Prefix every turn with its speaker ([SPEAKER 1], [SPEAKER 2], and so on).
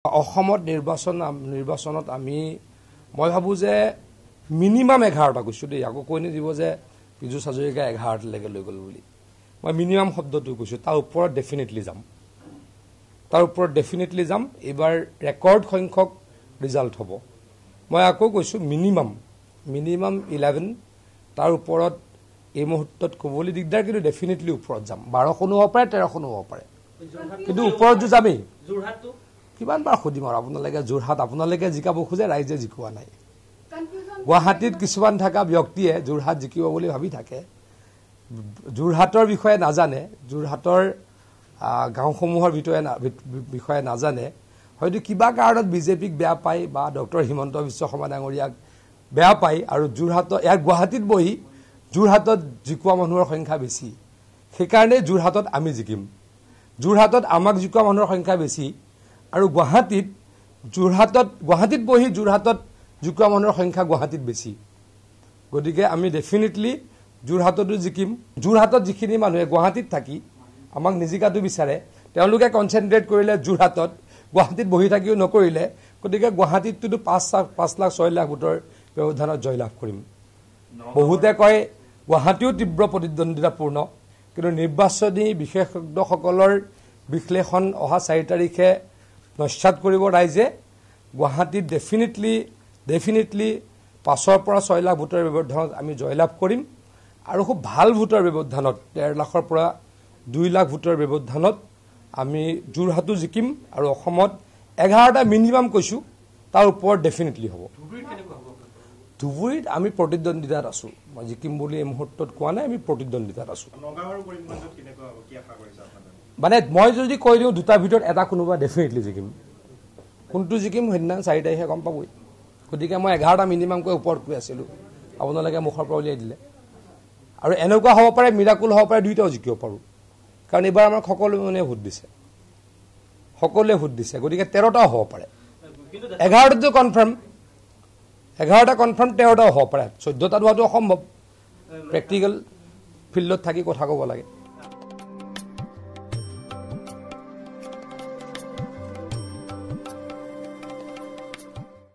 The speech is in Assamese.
[SPEAKER 1] অসমত নিৰ্বাচনত আমি মই ভাবো যে মিনিমাম 11টা কৈছো দেই আকৌ কৈ নিদিব যে পীযুষ হাজৰিকা 11টালৈকে লৈ গ'ল বুলি মই মিনিমাম শব্দটো কৈছো তাৰ ওপৰত ডেফিনেটলি যাম এবাৰ ৰেকৰ্ড সংখ্যক ৰিজাল্ট হ'ব মই আকৌ কৈছো মিনিমাম 11 তাৰ ওপৰত এই মুহূৰ্তত ক'বলৈ দিগদাৰ কিন্তু ডেফিনেটলি ওপৰত যাম 12খনো হ'ব পাৰে 13খনো হ'ব পাৰে কিন্তু ওপৰত যামেই
[SPEAKER 2] যোৰহাটটো
[SPEAKER 1] কিমান বাৰ খুদিম আৰু আপোনালোকে যোৰহাট আপোনালোকে জিকাব খোজে ৰাইজে জিকোৱা নাই গুৱাহাটীত কিছুমান থকা ব্যক্তিয়ে যোৰহাট জিকিব বুলি ভাবি থাকে যোৰহাটৰ বিষয়ে নাজানে যোৰহাটৰ গাঁওসমূহৰ বিষয়ে নাজানে হয়তো কিবা কাৰণত বিজেপিক বেয়া পায় বা ডক্টৰ হিমন্ত বিশ্ব শৰ্মা ডাঙৰীয়াক বেয়া পায় আৰু যোৰহাটত ইয়াৰ গুৱাহাটীত বহি যোৰহাটত জিকোৱা মানুহৰ সংখ্যা বেছি সেইকাৰণে যোৰহাটত আমি জিকিম যোৰহাটত আমাক জিকোৱা মানুহৰ সংখ্যা বেছি আৰু গুৱাহাটীত বহি যোৰহাটত জিকোৱা মানুহৰ সংখ্যা গুৱাহাটীত বেছি গতিকে আমি ডেফিনেটলি যোৰহাটতো জিকিম যোৰহাটত যিখিনি মানুহে গুৱাহাটীত থাকি আমাক নিজিকাটো বিচাৰে তেওঁলোকে কনচেন্ট্ৰেট কৰিলে যোৰহাটত গুৱাহাটীত বহি থাকিও নকৰিলে গতিকে গুৱাহাটীতটো 5 লাখ 6 লাখ ভোটৰ ব্যৱধানত জয়লাভ কৰিম বহুতে কয় গুৱাহাটীও তীব্ৰ প্ৰতিদ্বন্দ্বিতাপূৰ্ণ কিন্তু নিৰ্বাচনী বিশেষজ্ঞসকলৰ বিশ্লেষণ অহা 4 তাৰিখে নস্যাৎ কৰিব ৰাইজে গুৱাহাটীত ডেফিনেটলি 5 পৰা 6 লাখ ভোটৰ ব্যৱধানত আমি জয়লাভ কৰিম আৰু খুব ভাল ভোটৰ ব্যৱধানত 1.5 লাখৰ পৰা 2 লাখ ভোটৰ ব্যৱধানত আমি যোৰহাটও জিকিম আৰু অসমত 11টা মিনিমাম কৈছো তাৰ ওপৰত ডেফিনেটলি হ'ব ধুবুৰীত আমি প্ৰতিদ্বন্দ্বিতাত আছো মই জিকিম বুলি এই মুহূৰ্তত কোৱা নাই আমি প্ৰতিদ্বন্দ্বিতাত আছো মানে মই যদি কৈ দিওঁ দুটা ভিতৰত এটা কোনোবা ডেফিনেটলি জিকিম কোনটো জিকিম সেইদিনা 4 তাৰিখে গম পাবই গতিকে মই 11টা মিনিমামকৈ ওপৰত কৈ আছিলো আপোনালোকে মুখৰ পৰা উলিয়াই দিলে আৰু এনেকুৱা হ'ব পাৰে মিৰাকুল হ'ব পাৰে দুইটাও জিকিব পাৰো কাৰণ এবাৰ আমাৰ সকলোৱে ভোট দিছে গতিকে 13টাও হ'ব পাৰে 11টাটো কনফাৰ্ম 11টা কনফাৰ্ম 13টাও হ'ব পাৰে 14টা হোৱাটো অসম্ভৱ প্ৰেক্টিকেল ফিল্ডত থাকি কথা ক'ব লাগে